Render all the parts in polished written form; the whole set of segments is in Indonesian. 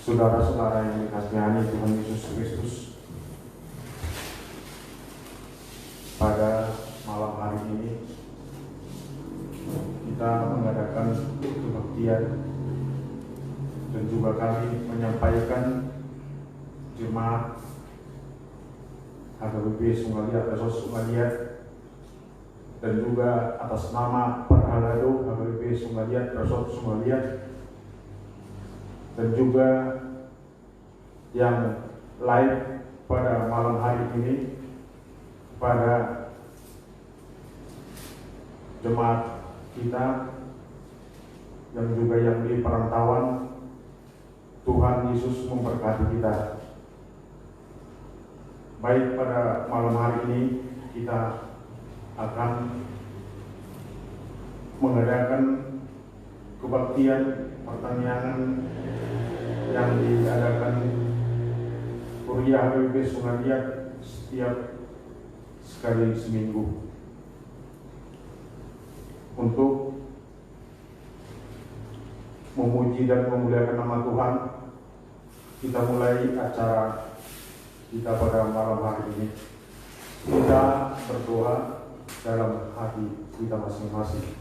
Saudara-saudara yang dikasihi Tuhan Yesus Kristus, pada malam hari ini kita mengadakan kebaktian dan juga kami menyampaikan jemaat HKBP Sungaliat Resos Sungaliat dan juga atas nama para halado HKBP Sungaliat Resos Sungaliat dan juga yang live pada malam hari ini pada jemaat kita yang juga yang di perantauan. Tuhan Yesus memberkati kita. Baik, pada malam hari ini kita akan mengadakan kebaktian pertanyaan yang diadakan Kuliah HKBP Sungaliat setiap sekali seminggu. Untuk memuji dan memuliakan nama Tuhan, kita mulai acara kita pada malam hari ini. Kita berdoa dalam hati kita masing-masing.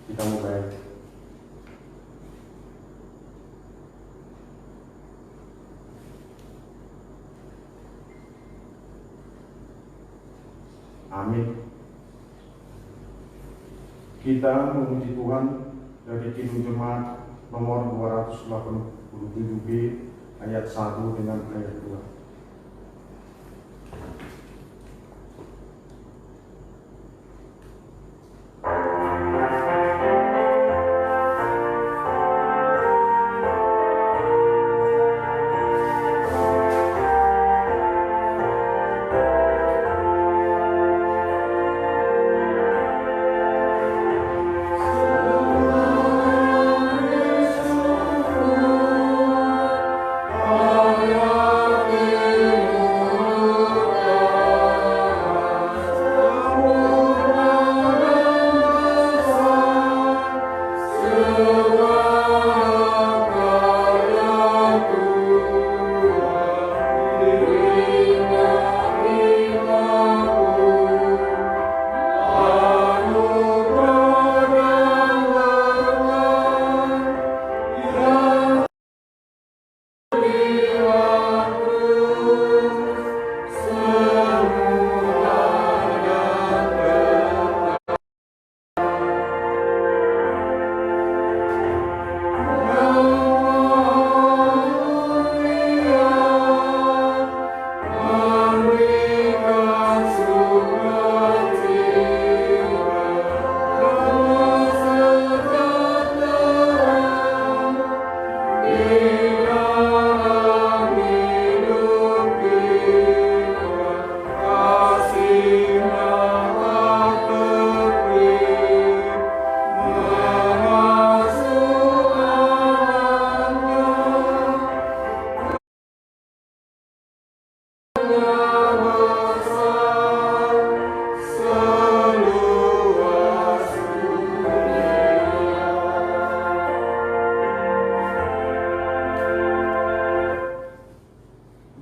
Kita mulai. Amin. Kita memuji Tuhan dari Kidung Jemaat nomor 287B ayat 1 dengan ayat 2.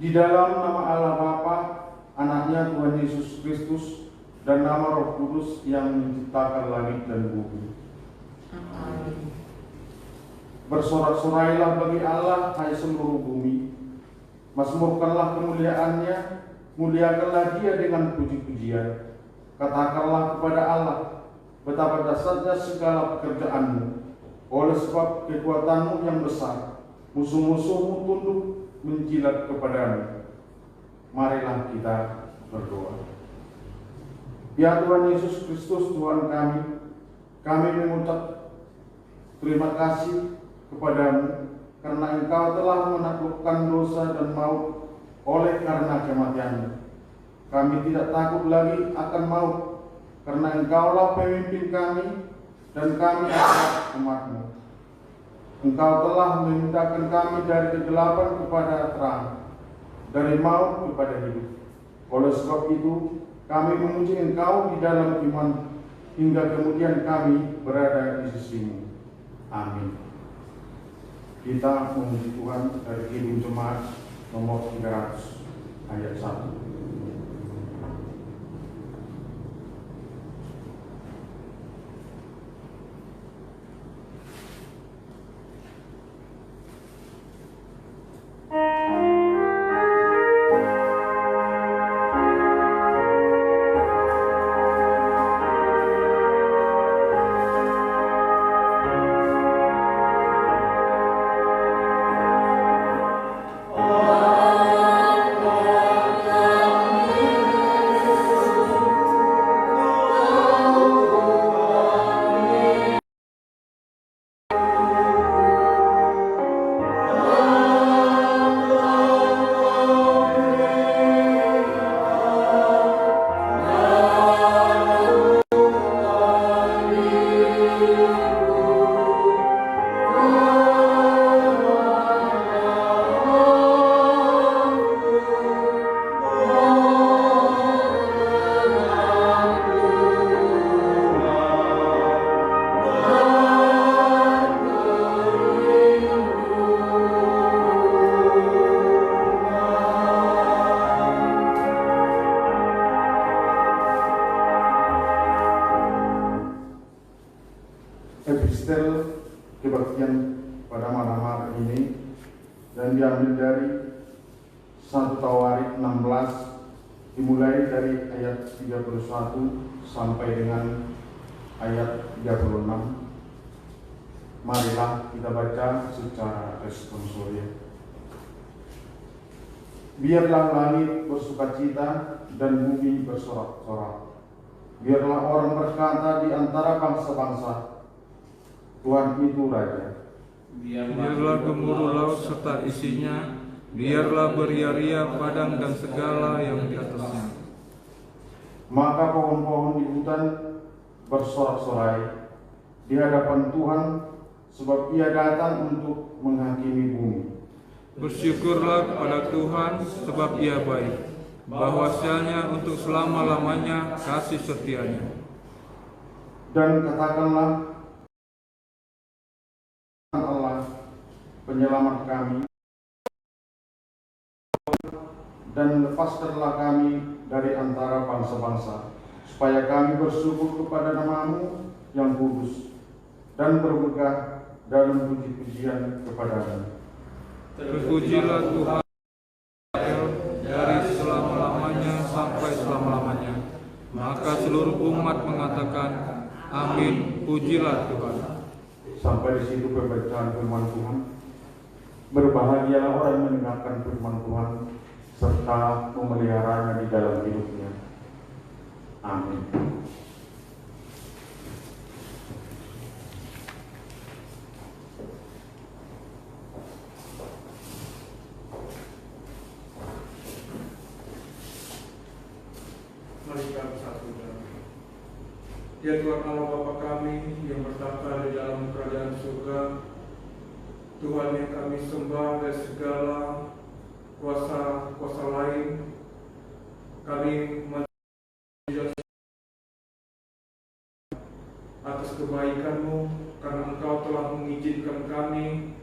Di dalam nama Allah Bapa, Anaknya Tuhan Yesus Kristus, dan nama Roh Kudus yang menciptakan langit dan bumi. Amin. Bersorak-sorailah bagi Allah, hai seluruh bumi. Mazmurkanlah kemuliaannya, muliakanlah Dia dengan puji-pujian. Katakanlah kepada Allah, betapa dahsyatnya segala pekerjaanmu. Oleh sebab kekuatanmu yang besar, musuh-musuhmu tunduk menjilat kepadamu. Marilah kita berdoa. Ya Tuhan Yesus Kristus, Tuhan kami mengucap terima kasih kepadamu karena Engkau telah menaklukkan dosa dan maut oleh karena kematianmu. Kami tidak takut lagi akan maut karena Engkaulah pemimpin kami dan kami adalah umat-Mu. Engkau telah memindahkan kami dari kegelapan kepada terang, dari maut kepada hidup. Oleh sebab itu, kami memuji Engkau di dalam iman, hingga kemudian kami berada di sisi-Mu. Amin. Kita memuji Tuhan dari Kidung Jemaat nomor 300 ayat 1. Epistel kebaktian pada malam hari ini dan diambil dari 1 Tawarik 16 dimulai dari ayat 31 sampai dengan ayat 36. Marilah kita baca secara responsorial. Biarlah langit bersukacita dan bumi bersorak-sorak. Biarlah orang berkata di antara bangsa-bangsa, Tuhan itu Raja. Biarlah gemuruh laut serta isinya, biarlah beria-ria padang dan segala yang di atasnya. Maka pohon-pohon di hutan bersorak-sorai di hadapan Tuhan, sebab Ia datang untuk menghakimi bumi. Bersyukurlah kepada Tuhan, sebab Ia baik, bahwasanya untuk selama-lamanya kasih setianya. Dan katakanlah, Allah, penyelamat kami, dan lepaskanlah kami dari antara bangsa-bangsa, supaya kami bersyukur kepada nama-Mu yang kudus dan bermegah dalam puji-pujian kepada-Mu. Terpujilah Tuhan dari selama-lamanya sampai selama-lamanya. Maka seluruh umat mengatakan, Amin, pujilah Tuhan. Sampai di situ pembacaan firman Tuhan. Berbahagialah orang yang mendengarkan firman Tuhan serta memeliharanya di dalam hidupnya. Amin. Mari kita bersatu. Ya Tuhan Allah Bapa kami yang bertata di dalam kerajaan surga, Tuhan yang kami sembah dari segala kuasa lain, kami menjadi atas kebaikan-Mu, karena Engkau telah mengizinkan kami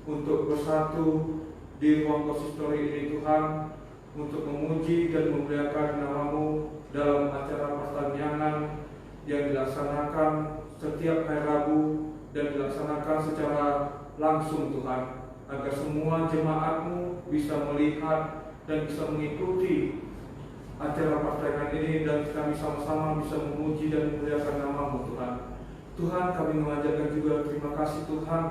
untuk bersatu di ruang konsistori ini Tuhan, untuk memuji dan memuliakan nama-Mu dalam acara pertanian yang dilaksanakan setiap hari Rabu dan dilaksanakan secara langsung Tuhan, agar semua jemaat-Mu bisa melihat dan bisa mengikuti acara pertanian ini, dan kami sama-sama bisa memuji dan memuliakan nama-Mu Tuhan. Tuhan, kami mengajarkan juga terima kasih Tuhan,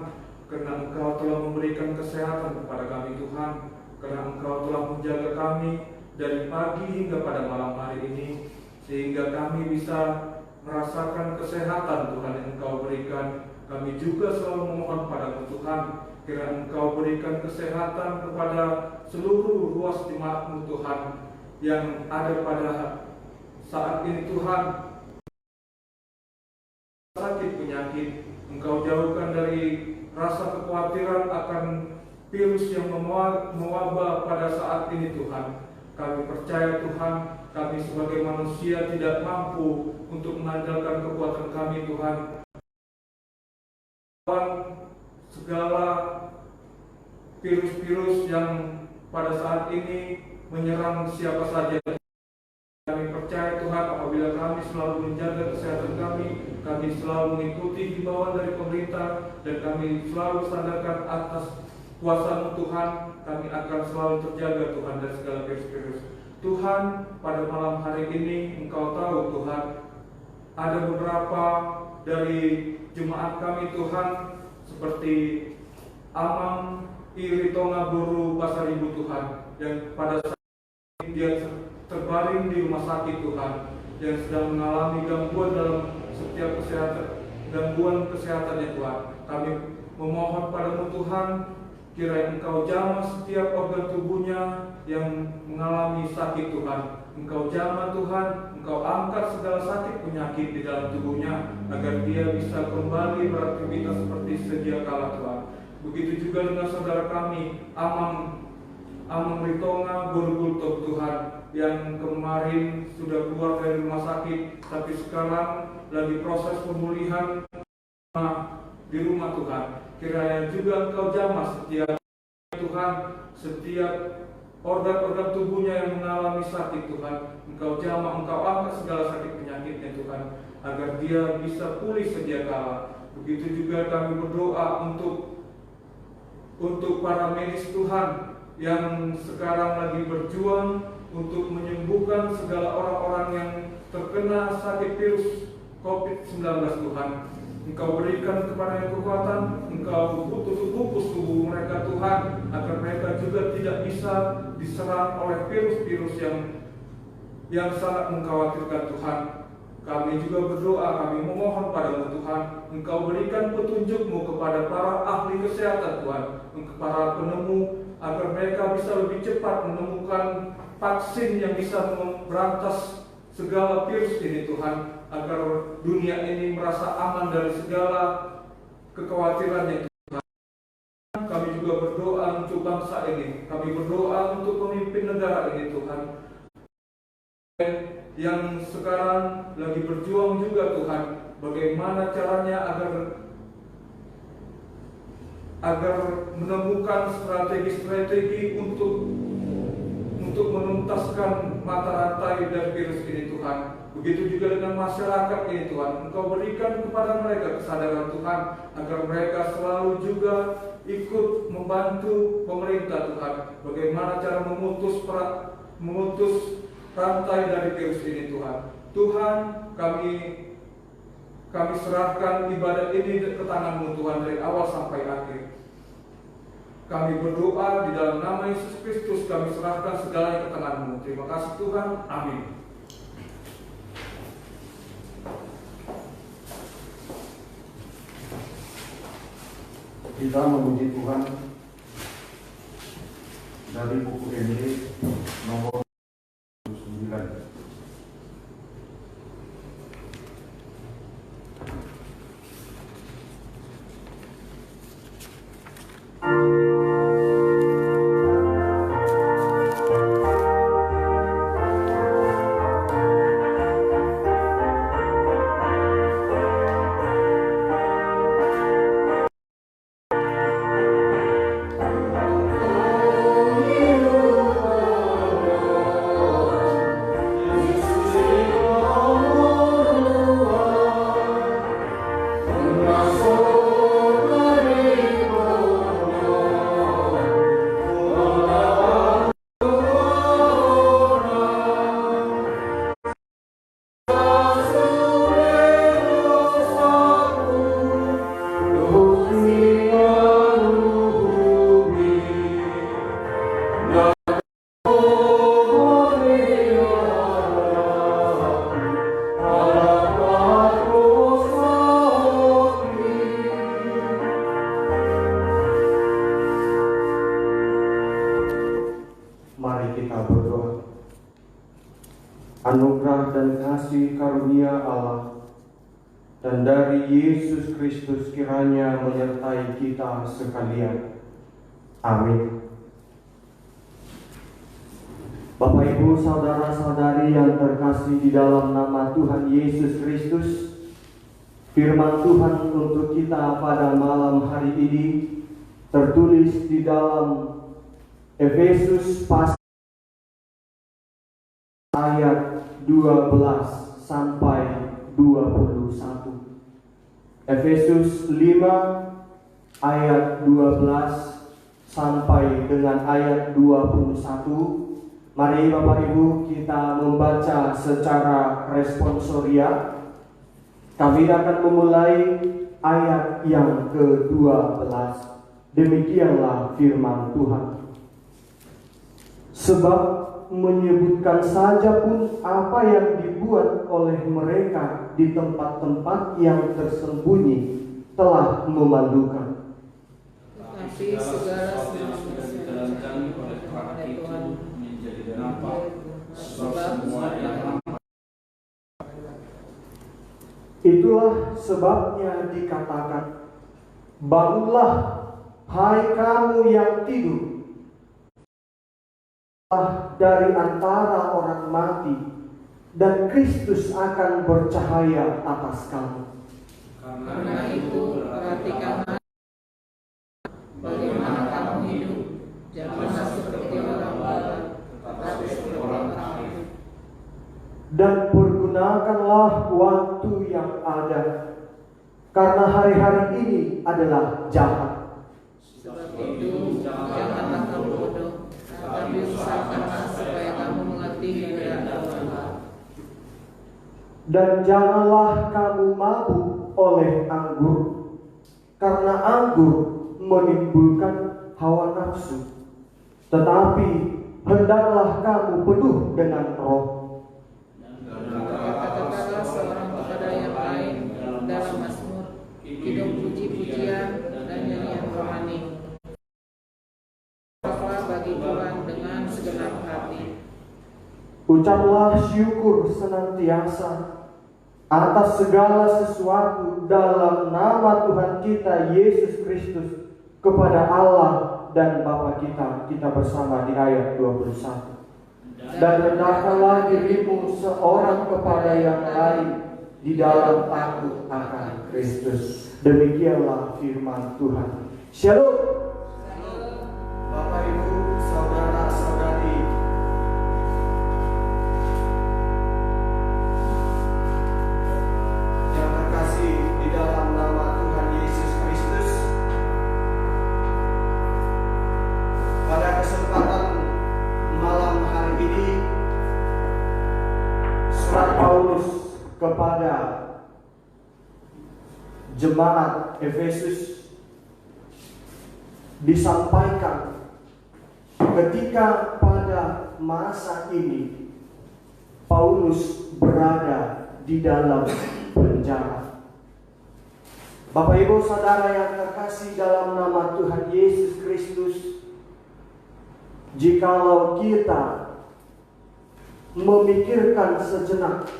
karena Engkau telah memberikan kesehatan kepada kami Tuhan, karena Engkau telah menjaga kami dari pagi hingga pada malam hari ini, sehingga kami bisa merasakan kesehatan Tuhan yang Engkau berikan. Kami juga selalu memohon pada Tuhan, kiranya Engkau berikan kesehatan kepada seluruh ruas jemaat-Mu Tuhan yang ada pada saat ini Tuhan. Sakit penyakit, Engkau jauhkan dari rasa kekhawatiran akan virus yang mewabah pada saat ini Tuhan. Kami percaya Tuhan, kami sebagai manusia tidak mampu untuk mengandalkan kekuatan kami Tuhan. Segala virus-virus yang pada saat ini menyerang siapa saja. Kami percaya Tuhan, apabila kami selalu menjaga kesehatan kami selalu mengikuti himbauan dari pemerintah, dan kami selalu sandarkan atas kuasa Tuhan, kami akan selalu terjaga Tuhan dari segala virus-virus. Tuhan, pada malam hari ini Engkau tahu Tuhan, ada beberapa dari jemaat kami Tuhan, seperti Amang Iri Tonga Buru Pasaribu Tuhan, yang pada saat ini dia terbaring di rumah sakit Tuhan, yang sedang mengalami gangguan dalam setiap gangguan kesehatannya Tuhan. Kami memohon padamu Tuhan, kiranya Engkau jamah setiap organ tubuhnya yang mengalami sakit Tuhan. Engkau jamah Tuhan, Engkau angkat segala sakit penyakit di dalam tubuhnya, agar dia bisa kembali beraktivitas seperti sedia kala Tuhan. Begitu juga dengan saudara kami Amang Ritonga Borgultok Tuhan, yang kemarin sudah keluar dari rumah sakit, tapi sekarang lagi proses pemulihan di rumah Tuhan. Kiranya juga Engkau jamah setiap Tuhan, setiap organ-organ tubuhnya yang mengalami sakit Tuhan. Engkau jamah, Engkau angkat segala sakit penyakitnya Tuhan, agar dia bisa pulih sedia kala. Begitu juga kami berdoa untuk para medis Tuhan, yang sekarang lagi berjuang untuk menyembuhkan segala orang-orang yang terkena sakit virus COVID-19 Tuhan. Engkau berikan kepada kekuatan, Engkau bungkus tubuh mereka Tuhan, agar mereka juga tidak bisa diserang oleh virus-virus yang sangat mengkhawatirkan Tuhan. Kami juga berdoa, kami memohon padamu Tuhan, Engkau berikan petunjuk-Mu kepada para ahli kesehatan Tuhan, para penemu, agar mereka bisa lebih cepat menemukan vaksin yang bisa memberantas segala virus ini Tuhan, agar dunia ini merasa aman dari segala kekhawatirannya Tuhan. Kami juga berdoa untuk bangsa ini, kami berdoa untuk pemimpin negara ini Tuhan, yang sekarang lagi berjuang juga Tuhan, bagaimana caranya agar menemukan strategi-strategi untuk menuntaskan mata rantai dari virus ini Tuhan. Begitu juga dengan masyarakat ini Tuhan, Engkau berikan kepada mereka kesadaran Tuhan, agar mereka selalu juga ikut membantu pemerintah Tuhan, bagaimana cara memutus rantai dari virus ini Tuhan. Tuhan, kami serahkan ibadah ini ke tangan-Mu Tuhan, dari awal sampai akhir. Kami berdoa di dalam nama Yesus Kristus, kami serahkan segalanya ke tangan-Mu. Terima kasih Tuhan, amin. Kita memuji Tuhan dari buku ND nomor 9. Anugerah dan kasih karunia Allah dan dari Yesus Kristus kiranya menyertai kita sekalian. Amin. Bapak Ibu saudara-saudari yang terkasih di dalam nama Tuhan Yesus Kristus, firman Tuhan untuk kita pada malam hari ini tertulis di dalam Efesus pasal ayat 12 sampai 21. Efesus 5 ayat 12 sampai dengan ayat 21. Mari Bapak Ibu kita membaca secara responsoria. Kami akan memulai ayat yang ke-12. Demikianlah firman Tuhan. Sebab menyebutkan saja pun apa yang dibuat oleh mereka di tempat-tempat yang tersembunyi telah memalukan. Tetapi segala sesuatu oleh Tuhan itu menjadi nampak, sebab sebab semua yang Itulah sebabnya dikatakan, bangunlah, hai kamu yang tidur, dari antara orang mati, dan Kristus akan bercahaya atas kamu. Karena itu perhatikanlah bagaimana kamu hidup, janganlah seperti orang barat, tetapi seperti orang alim. Dan pergunakanlah waktu yang ada, karena hari-hari ini adalah jahat. Sebab itu janganlah kamu bodoh, tetapi usahakanlah supaya kamu mengerti keadaan Allah. Dan janganlah kamu mabuk oleh anggur, karena anggur menimbulkan hawa nafsu. Tetapi hendaklah kamu penuh dengan roh. Kata-katalah seorang kepada yang lain dalam mazmur, hidup puji-pujian dan nyanyian rohani. Ucaplah bagi Tuhan dengan segenap hati. Ucaplah syukur senantiasa atas segala sesuatu dalam nama Tuhan kita Yesus Kristus kepada Allah dan Bapa kita. Kita bersama di ayat 21. Dan rendahkanlah dirimu seorang kepada yang lain di dalam takut akan Kristus. Demikianlah firman Tuhan. Shalom. Bapak Ibu, saudara-saudari, yang terkasih di dalam nama Tuhan Yesus Kristus, pada kesempatan malam hari ini, surat Paulus kepada jemaat Efesus disampaikan ketika pada masa ini Paulus berada di dalam penjara. Bapak Ibu Saudara yang terkasih dalam nama Tuhan Yesus Kristus, jikalau kita memikirkan sejenak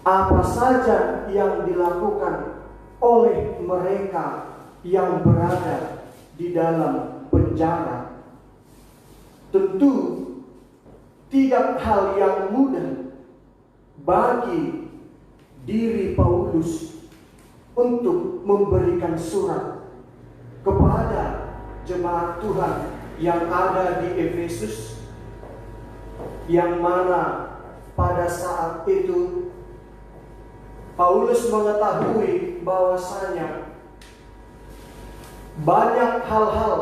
apa saja yang dilakukan oleh mereka yang berada di dalam penjara, tentu tidak hal yang mudah bagi diri Paulus untuk memberikan surat kepada jemaat Tuhan yang ada di Efesus, yang mana pada saat itu Paulus mengetahui bahwasanya banyak hal-hal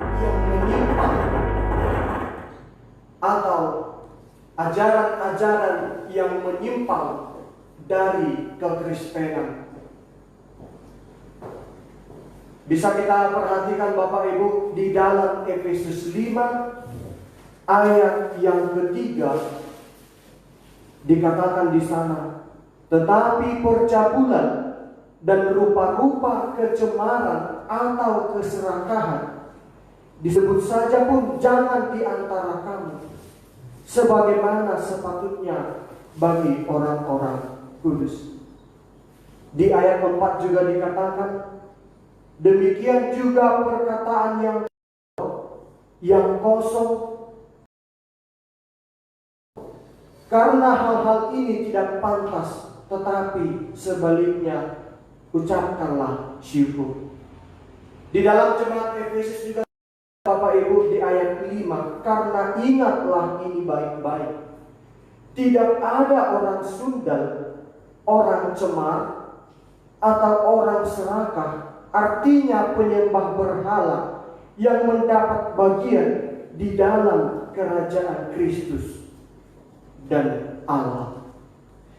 yang menyimpang atau ajaran-ajaran yang menyimpang dari kekristenan. Bisa kita perhatikan Bapak Ibu di dalam Efesus 5 ayat yang ketiga, dikatakan di sana, tetapi percabulan dan rupa-rupa kecemaran atau keserakahan disebut saja pun jangan di antara kamu, sebagaimana sepatutnya bagi orang-orang kudus. Di ayat 4 juga dikatakan, demikian juga perkataan yang kosong, karena hal-hal ini tidak pantas, tetapi sebaliknya ucapkanlah syukur. Di dalam jemaat Efesus juga Bapak Ibu di ayat 5, karena ingatlah ini baik-baik. Tidak ada orang sundal, orang cemar, atau orang serakah, artinya penyembah berhala, yang mendapat bagian di dalam kerajaan Kristus dan Allah.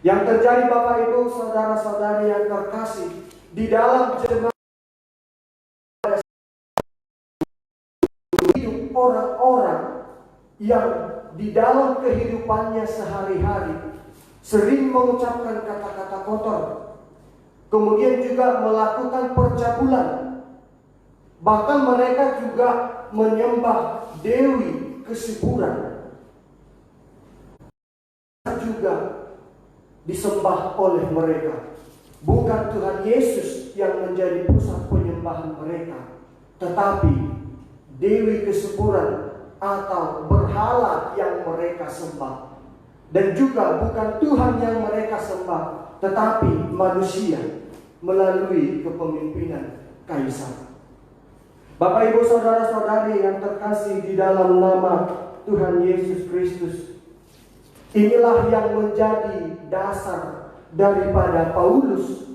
Yang terjadi Bapak Ibu, saudara-saudari yang terkasih, di dalam jemaat hidup orang-orang yang di dalam kehidupannya sehari-hari sering mengucapkan kata-kata kotor, kemudian juga melakukan percabulan, bahkan mereka juga menyembah dewi kesuburan, juga disembah oleh mereka. Bukan Tuhan Yesus yang menjadi pusat penyembahan mereka, tetapi dewi kesuburan atau berhala yang mereka sembah. Dan juga bukan Tuhan yang mereka sembah, tetapi manusia melalui kepemimpinan kaisar. Bapak Ibu saudara-saudari yang terkasih di dalam nama Tuhan Yesus Kristus, inilah yang menjadi dasar daripada Paulus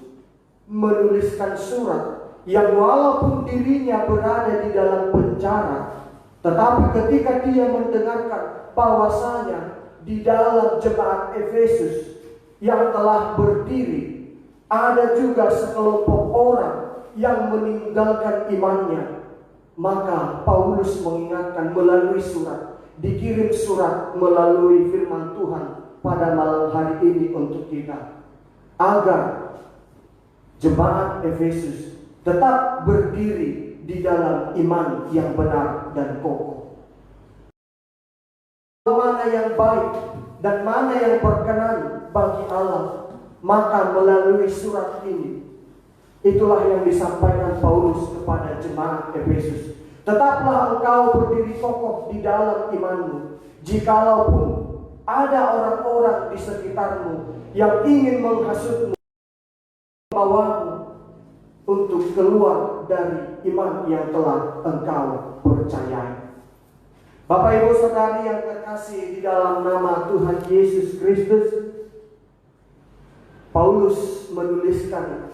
menuliskan surat yang walaupun dirinya berada di dalam penjara, tetapi ketika dia mendengarkan bahwasanya di dalam jemaat Efesus yang telah berdiri ada juga sekelompok orang yang meninggalkan imannya, maka Paulus mengingatkan melalui surat, dikirim surat melalui firman Tuhan pada malam hari ini untuk kita, agar jemaat Efesus tetap berdiri di dalam iman yang benar dan kokoh. Mana yang baik dan mana yang berkenan bagi Allah, maka melalui surat ini, itulah yang disampaikan Paulus kepada jemaat Efesus. Tetaplah engkau berdiri kokoh di dalam imanmu, jikalaupun ada orang-orang di sekitarmu yang ingin menghasutmu, membawamu untuk keluar dari iman yang telah engkau percayai. Bapak Ibu saudari yang terkasih di dalam nama Tuhan Yesus Kristus, Paulus menuliskan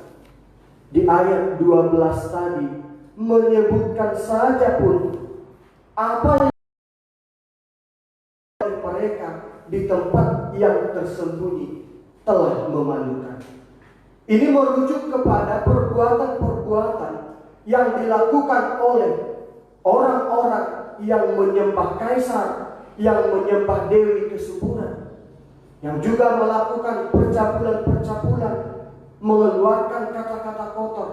di ayat 12 tadi, menyebutkan saja pun apa yang mereka di tempat yang tersembunyi telah memalukan. Ini merujuk kepada perbuatan-perbuatan yang dilakukan oleh orang-orang yang menyembah kaisar, yang menyembah dewi kesuburan, yang juga melakukan percabulan-percabulan, mengeluarkan kata-kata kotor.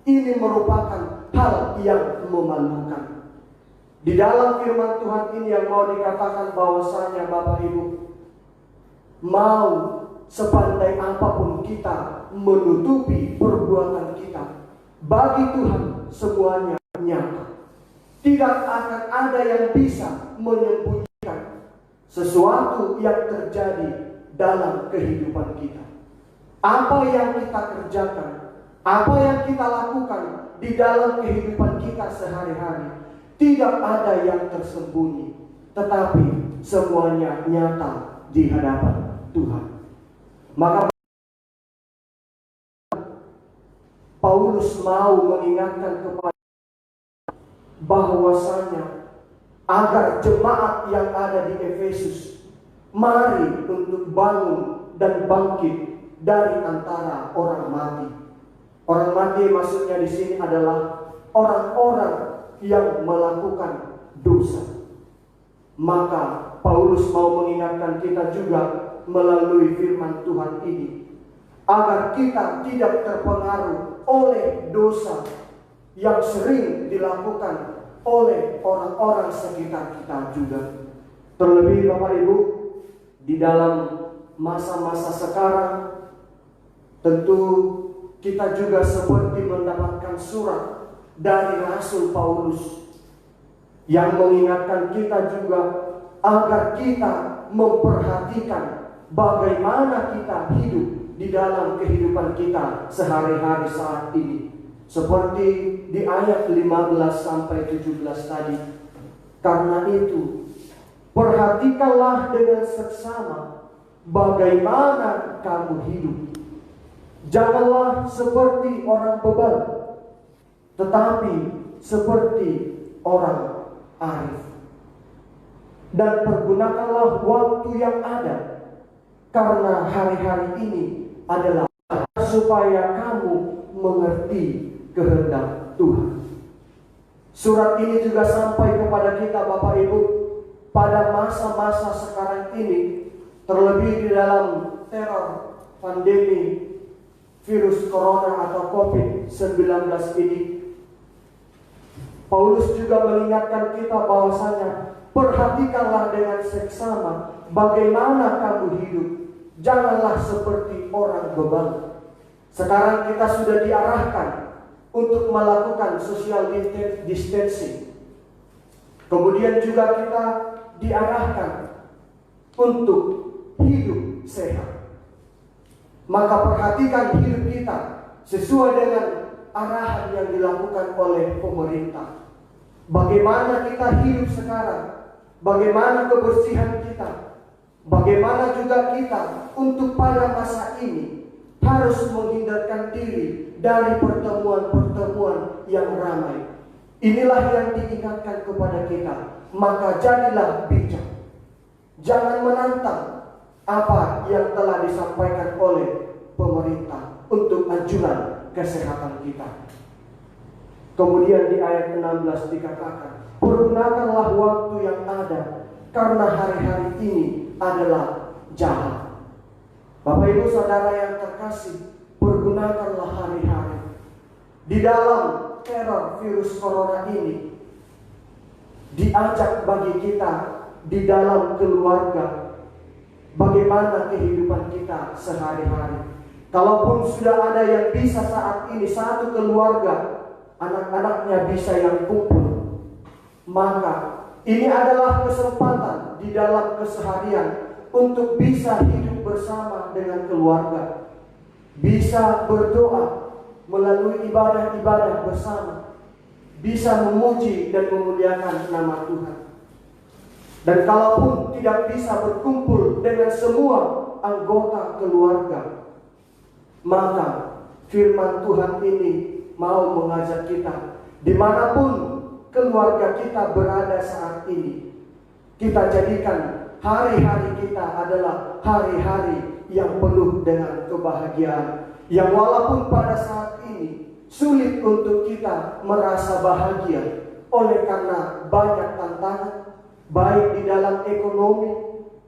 Ini merupakan hal yang memalukan. Di dalam firman Tuhan ini yang mau dikatakan bahwasanya Bapak Ibu, mau sepandai apapun kita menutupi perbuatan kita, bagi Tuhan semuanya nyata. Tidak akan ada yang bisa menyembunyikan sesuatu yang terjadi dalam kehidupan kita. Apa yang kita kerjakan, apa yang kita lakukan di dalam kehidupan kita sehari-hari, tidak ada yang tersembunyi, tetapi semuanya nyata di hadapan Tuhan. Maka Paulus mau mengingatkan kepada bahwasanya agar jemaat yang ada di Efesus mari untuk bangun dan bangkit dari antara orang mati. Orang mati maksudnya di sini adalah orang-orang yang melakukan dosa. Maka Paulus mau mengingatkan kita juga melalui firman Tuhan ini, agar kita tidak terpengaruh oleh dosa yang sering dilakukan oleh orang-orang sekitar kita juga. Terlebih Bapak Ibu, di dalam masa-masa sekarang, tentu kita juga seperti mendapatkan surat dari Rasul Paulus yang mengingatkan kita juga agar kita memperhatikan bagaimana kita hidup di dalam kehidupan kita sehari-hari saat ini. Seperti di ayat 15 sampai 17 tadi. Karena itu, perhatikanlah dengan seksama bagaimana kamu hidup. Janganlah seperti orang bebal, tetapi seperti orang arif. Dan pergunakanlah waktu yang ada, karena hari-hari ini adalah supaya kamu mengerti kehendak Tuhan. Surat ini juga sampai kepada kita Bapak Ibu pada masa-masa sekarang ini, terlebih di dalam teror pandemi virus corona atau COVID-19 ini. Paulus juga mengingatkan kita bahwasanya perhatikanlah dengan seksama bagaimana kamu hidup. Janganlah seperti orang bebal. Sekarang kita sudah diarahkan untuk melakukan social distancing. Kemudian juga kita diarahkan untuk hidup sehat. Maka perhatikan hidup kita sesuai dengan arahan yang dilakukan oleh pemerintah. Bagaimana kita hidup sekarang, bagaimana kebersihan kita, bagaimana juga kita untuk pada masa ini harus menghindarkan diri dari pertemuan-pertemuan yang ramai. Inilah yang diingatkan kepada kita. Maka jadilah bijak. Jangan menantang apa yang telah disampaikan oleh pemerintah untuk anjuran kesehatan kita. Kemudian di ayat 16 dikatakan, pergunakanlah waktu yang ada, karena hari-hari ini adalah jahat. Bapak Ibu Saudara yang terkasih, pergunakanlah hari-hari. Di dalam teror virus corona ini, diajak bagi kita di dalam keluarga, bagaimana kehidupan kita sehari-hari. Kalaupun sudah ada yang bisa saat ini satu keluarga, anak-anaknya bisa yang kumpul, maka ini adalah kesempatan di dalam keseharian untuk bisa hidup bersama dengan keluarga, bisa berdoa melalui ibadah-ibadah bersama, bisa memuji dan memuliakan nama Tuhan. Dan kalaupun tidak bisa berkumpul dengan semua anggota keluarga, maka firman Tuhan ini mau mengajak kita, dimanapun keluarga kita berada saat ini, kita jadikan hari-hari kita adalah hari-hari yang penuh dengan kebahagiaan, yang walaupun pada saat ini sulit untuk kita merasa bahagia oleh karena banyak tantangan, baik di dalam ekonomi,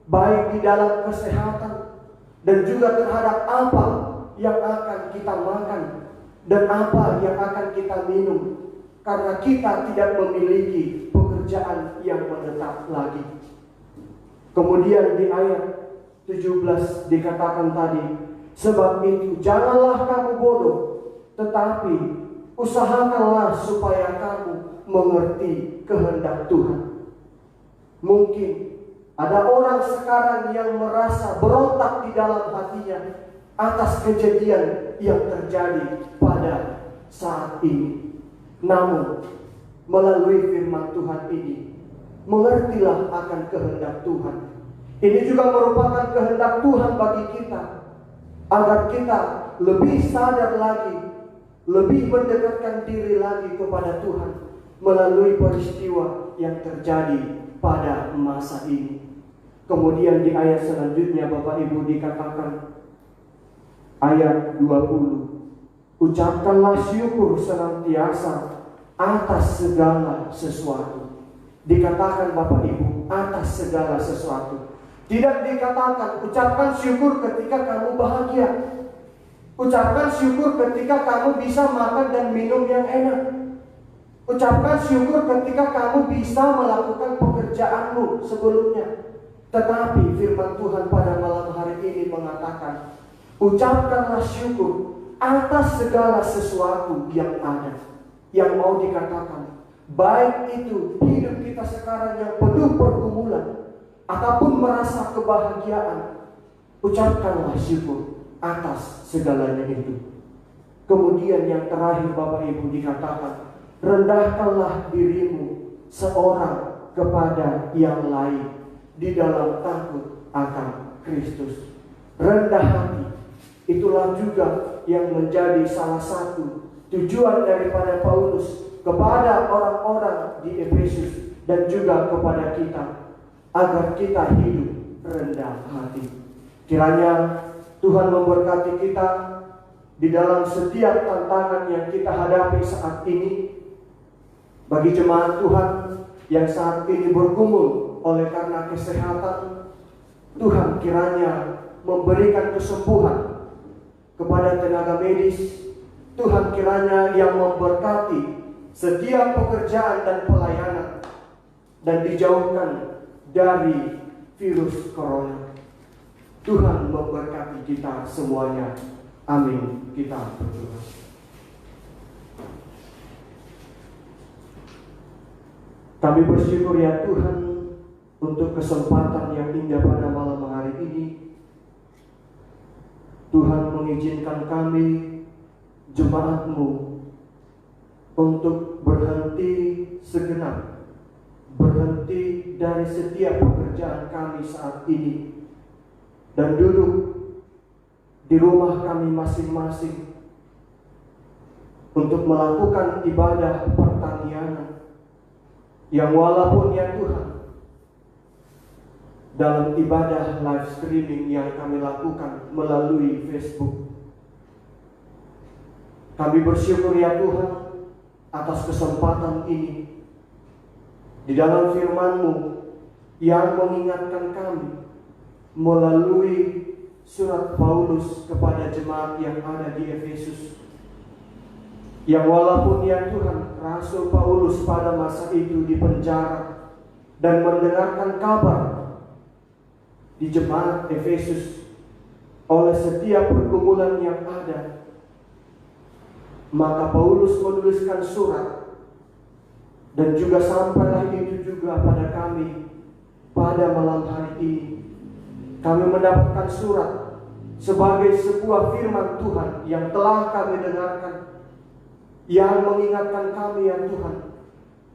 baik di dalam kesehatan, dan juga terhadap apa yang akan kita makan dan apa yang akan kita minum, karena kita tidak memiliki pekerjaan yang menetap lagi. Kemudian di ayat 17 dikatakan tadi, sebab itu janganlah kamu bodoh, tetapi usahakanlah supaya kamu mengerti kehendak Tuhan. Mungkin ada orang sekarang yang merasa berontak di dalam hatinya atas kejadian yang terjadi pada saat ini. Namun melalui firman Tuhan ini, mengertilah akan kehendak Tuhan. Ini juga merupakan kehendak Tuhan bagi kita, agar kita lebih sadar lagi, lebih mendekatkan diri lagi kepada Tuhan melalui peristiwa yang terjadi pada masa ini. Kemudian di ayat selanjutnya Bapak Ibu dikatakan, ayat 20, ucapkanlah syukur senantiasa atas segala sesuatu. Dikatakan Bapak Ibu, atas segala sesuatu. Tidak dikatakan ucapkan syukur ketika kamu bahagia, ucapkan syukur ketika kamu bisa makan dan minum yang enak, ucapkan syukur ketika kamu bisa melakukan pekerjaanmu sebelumnya. Tetapi firman Tuhan pada malam hari ini mengatakan, ucapkanlah syukur atas segala sesuatu yang ada. Yang mau dikatakan, baik itu hidup kita sekarang yang penuh pergumulan ataupun merasa kebahagiaan, ucapkanlah syukur atas segalanya itu. Kemudian yang terakhir Bapak Ibu dikatakan, rendahkanlah dirimu seorang kepada yang lain di dalam takut akan Kristus. Rendah hati, itulah juga yang menjadi salah satu tujuan daripada Paulus kepada orang-orang di Efesus dan juga kepada kita, agar kita hidup rendah hati. Kiranya Tuhan memberkati kita di dalam setiap tantangan yang kita hadapi saat ini. Bagi jemaat Tuhan yang saat ini bergumul oleh karena kesehatan, Tuhan kiranya memberikan kesembuhan kepada tenaga medis. Tuhan kiranya yang memberkati setiap pekerjaan dan pelayanan, dan dijauhkan dari virus corona. Tuhan memberkati kita semuanya. Amin. Kita berdoa. Kami bersyukur ya Tuhan untuk kesempatan yang indah pada malam hari ini. Tuhan mengizinkan kami, jemaat-Mu, untuk berhenti sejenak, berhenti dari setiap pekerjaan kami saat ini, dan duduk di rumah kami masing-masing untuk melakukan ibadah pertanian yang walaupun ya Tuhan, dalam ibadah live streaming yang kami lakukan melalui Facebook, kami bersyukur ya Tuhan atas kesempatan ini di dalam firman-Mu yang mengingatkan kami melalui surat Paulus kepada jemaat yang ada di Efesus, yang walaupun ya Tuhan Rasul Paulus pada masa itu dipenjara dan mendengarkan kabar di jemaat Efesus oleh setiap pergumulan yang ada, maka Paulus menuliskan surat, dan juga sampailah itu juga pada kami pada malam hari ini. Kami mendapatkan surat sebagai sebuah firman Tuhan yang telah kami dengarkan, yang mengingatkan kami ya Tuhan,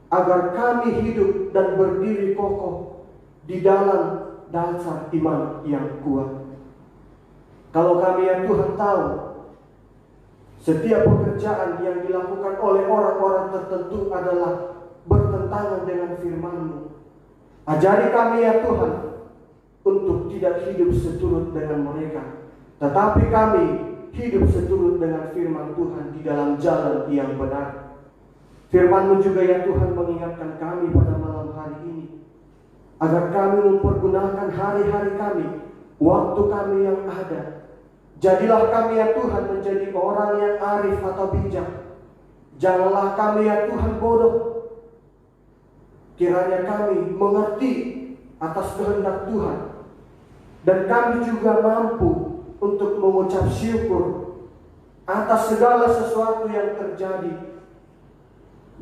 agar kami hidup dan berdiri kokoh di dalam dasar iman yang kuat. Kalau kami ya Tuhan tahu setiap pekerjaan yang dilakukan oleh orang-orang tertentu adalah bertentangan dengan firman-Mu, ajari kami ya Tuhan untuk tidak hidup seturut dengan mereka, tetapi kami hidup seturut dengan firman Tuhan di dalam jalan yang benar. Firman-Mu juga ya Tuhan mengingatkan kami pada malam hari ini, agar kami mempergunakan hari-hari kami, waktu kami yang ada. Jadilah kami ya Tuhan menjadi orang yang arif atau bijak. Janganlah kami ya Tuhan bodoh. Kiranya kami mengerti atas kehendak Tuhan, dan kami juga mampu untuk mengucap syukur atas segala sesuatu yang terjadi.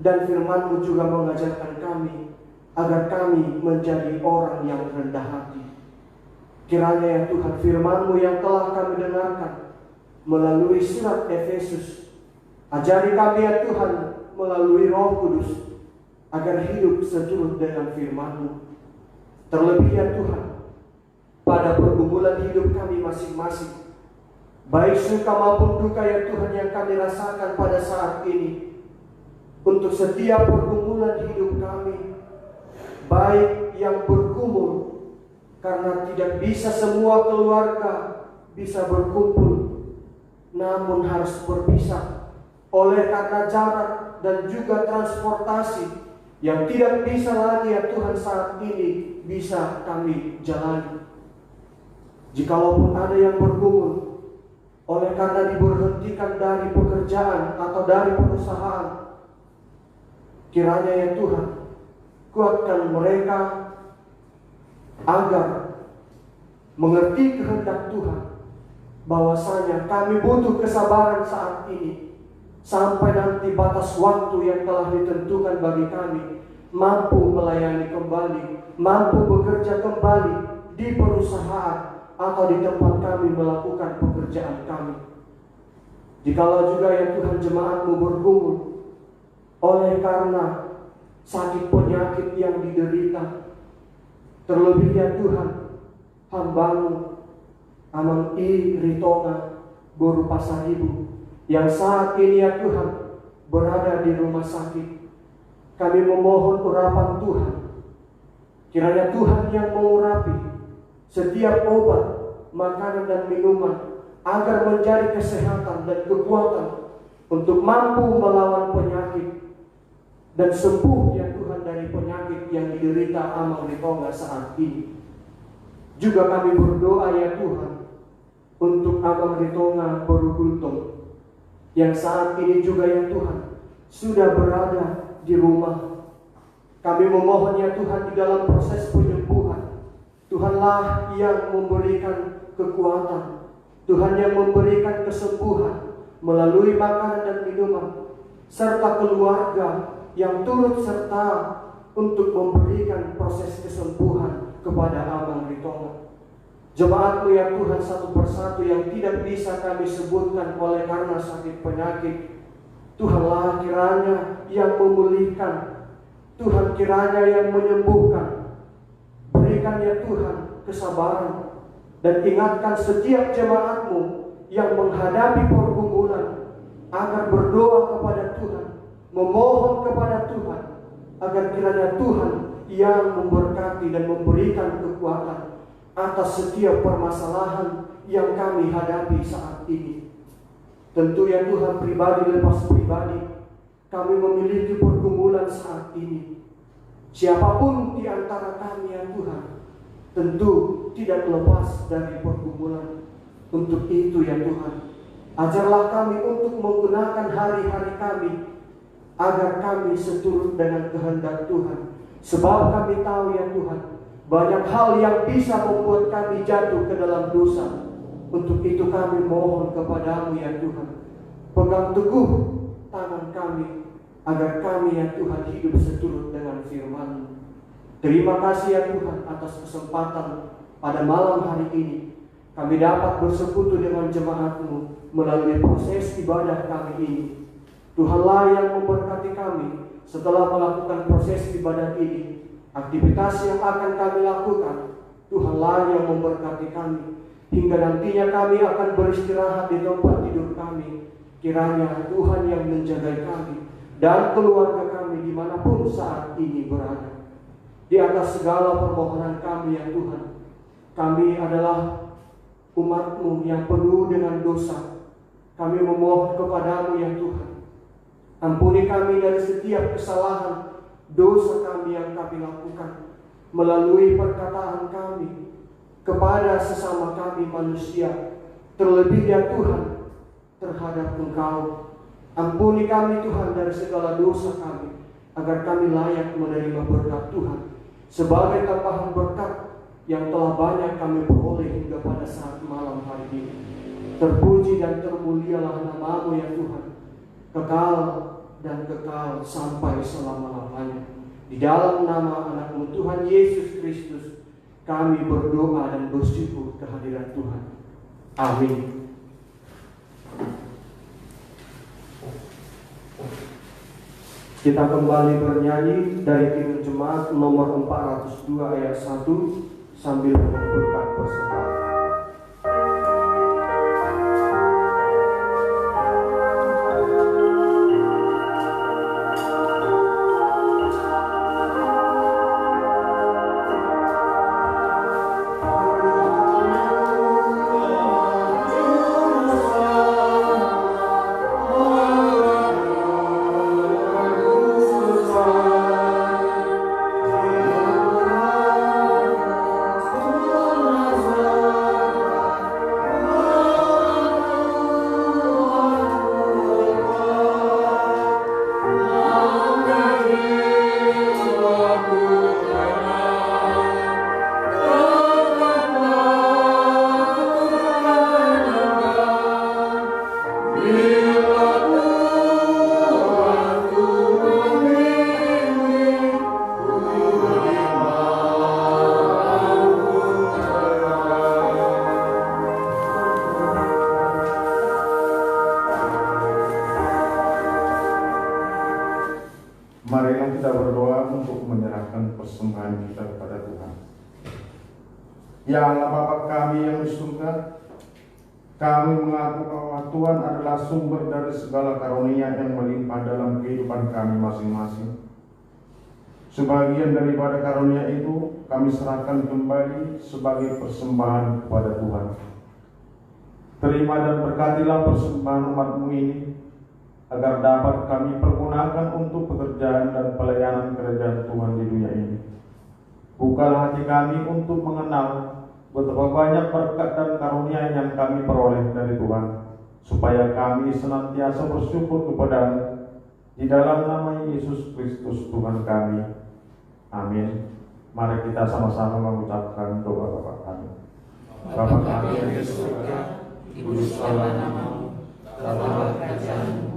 Dan firman-Mu juga mengajarkan kami agar kami menjadi orang yang rendah hati. Kiranya ya Tuhan firman-Mu yang telah kami dengarkan melalui surat Efesus, ajari kami ya Tuhan melalui Roh Kudus, agar hidup seturut dengan firman-Mu. Terlebih ya Tuhan, pada pergumulan hidup kami masing-masing, baik suka maupun duka ya Tuhan yang kami rasakan pada saat ini, untuk setiap pergumulan hidup kami, baik yang bergumul karena tidak bisa semua keluarga bisa berkumpul, namun harus berpisah oleh karena jarak dan juga transportasi yang tidak bisa lagi ya Tuhan saat ini bisa kami jalani. Jikalaupun ada yang bergumul oleh karena diberhentikan dari pekerjaan atau dari perusahaan, kiranya ya Tuhan kuatkan mereka agar mengerti kehendak Tuhan, bahwasanya kami butuh kesabaran saat ini sampai nanti batas waktu yang telah ditentukan bagi kami mampu melayani kembali, mampu bekerja kembali di perusahaan atau di tempat kami melakukan pekerjaan kami. Jikalau juga ya Tuhan jemaat-Mu bergumul oleh karena sakit penyakit yang diderita, terlebih ya Tuhan hamba-Mu Amang I Ritonga Boru Pasaribu yang saat ini ya Tuhan berada di rumah sakit. Kami memohon urapan Tuhan. Kiranya Tuhan yang mengurapi setiap obat, makanan dan minuman agar menjadi kesehatan dan kekuatan untuk mampu melawan penyakit dan sembuh ya Tuhan dari penyakit yang diderita Amang Ritonga saat ini. Juga kami berdoa ya Tuhan untuk Amang Ritonga Borugultong yang saat ini juga ya Tuhan sudah berada di rumah. Kami memohon ya Tuhan di dalam proses penyembuhan, Tuhanlah yang memberikan kekuatan, Tuhan yang memberikan kesembuhan melalui makanan dan minuman, serta keluarga yang turut serta untuk memberikan proses kesembuhan kepada Amang Ritonga. Jemaat-Mu ya Tuhan satu persatu yang tidak bisa kami sebutkan oleh karena sakit penyakit, Tuhanlah kiranya yang memulihkan, Tuhan kiranya yang menyembuhkan. Berikan ya Tuhan kesabaran dan ingatkan setiap jemaat-Mu yang menghadapi pergumulan agar berdoa kepada Tuhan, memohon kepada Tuhan agar kiranya Tuhan yang memberkati dan memberikan kekuatan atas setiap permasalahan yang kami hadapi saat ini. Tentu ya Tuhan pribadi lepas pribadi kami memiliki pergumulan saat ini. Siapapun di antara kami ya Tuhan tentu tidak lepas dari pergumulan. Untuk itu ya Tuhan, ajarlah kami untuk menggunakan hari-hari kami agar kami seturut dengan kehendak Tuhan. Sebab kami tahu ya Tuhan, banyak hal yang bisa membuat kami jatuh ke dalam dosa. Untuk itu kami mohon kepadamu ya Tuhan, pegang teguh tangan kami agar kami ya Tuhan hidup seturut dengan firman-Mu. Terima kasih ya Tuhan atas kesempatan pada malam hari ini kami dapat bersekutu dengan jemaat-Mu melalui proses ibadah kami ini. Tuhanlah yang memberkati kami setelah melakukan proses ibadah ini. Aktivitas yang akan kami lakukan, Tuhanlah yang memberkati kami. Hingga nantinya kami akan beristirahat di tempat tidur kami. Kiranya Tuhan yang menjaga kami dan keluarga kami dimanapun saat ini berada. Di atas segala permohonan kami ya Tuhan, kami adalah umat-Mu yang penuh dengan dosa. Kami memohon kepadamu ya Tuhan, ampuni kami dari setiap kesalahan dosa kami yang kami lakukan melalui perkataan kami kepada sesama kami manusia, terlebih ya Tuhan terhadap Engkau. Ampuni kami Tuhan dari segala dosa kami, agar kami layak menerima berkat Tuhan sebagai tambahan berkat yang telah banyak kami peroleh hingga pada saat malam hari ini. Terpuji dan termulialah nama-Mu ya Tuhan, kekal dan kekal sampai selama-lamanya. Di dalam nama anak-Mu Tuhan Yesus Kristus kami berdoa dan bersyukur kehadiran Tuhan. Amin. Kita kembali bernyanyi dari Kidung Jemaat nomor 402 ayat 1 sambil mengumpulkan persembahan. Oh Ya Allah Bapa kami yang di surga, kami mengaku bahwa Tuhan adalah sumber dari segala karunia yang melimpah dalam kehidupan kami masing-masing. Sebagian daripada karunia itu kami serahkan kembali sebagai persembahan kepada Tuhan. Terima dan berkatilah persembahan umat-Mu ini, agar dapat kami pergunakan untuk pekerjaan dan pelayanan kerajaan Tuhan di dunia ini. Bukalah hati kami untuk mengenal betapa banyak berkat dan karunia yang kami peroleh dari Tuhan, supaya kami senantiasa bersyukur kepada-Mu di dalam nama Yesus Kristus Tuhan kami. Amin. Mari kita sama-sama mengucapkan doa Bapa kami. Bapa kami yang di surga, dikuduskanlah nama-Mu, datanglah kerajaan-Mu,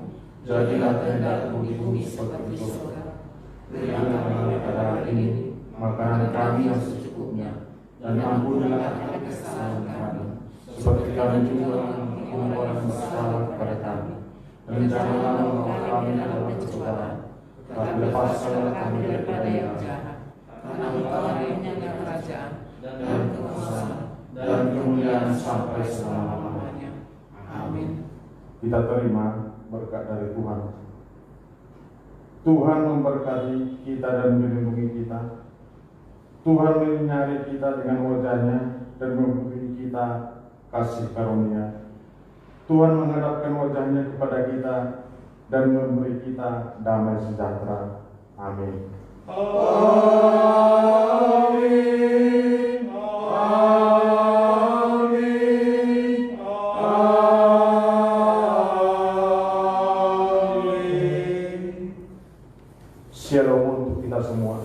jadilah kehendak-Mu di bumi seperti di surga. Berikan kami pada hari ini makanan kami yang secukupnya, dan ampunilah kesalahan kami, seperti kami juga mengampuni orang bersalah kepada kami. Dan janganlah membawa kami dalam pencobaan, tetapi lepaskanlah kami daripada yang jahat. Karena Engkau yang punya kerajaan dan kekuasaan dan kemuliaan sampai selama-lamanya. Amin. Kita terima berkat dari Tuhan. Tuhan memberkati kita dan melindungi kita. Tuhan menyinari kita dengan wajah-Nya dan memberi kita kasih karunia. Tuhan menghadapkan wajah-Nya kepada kita dan memberi kita damai sejahtera. Amin. Amin. Amin. Amin. Shalom untuk kita semua.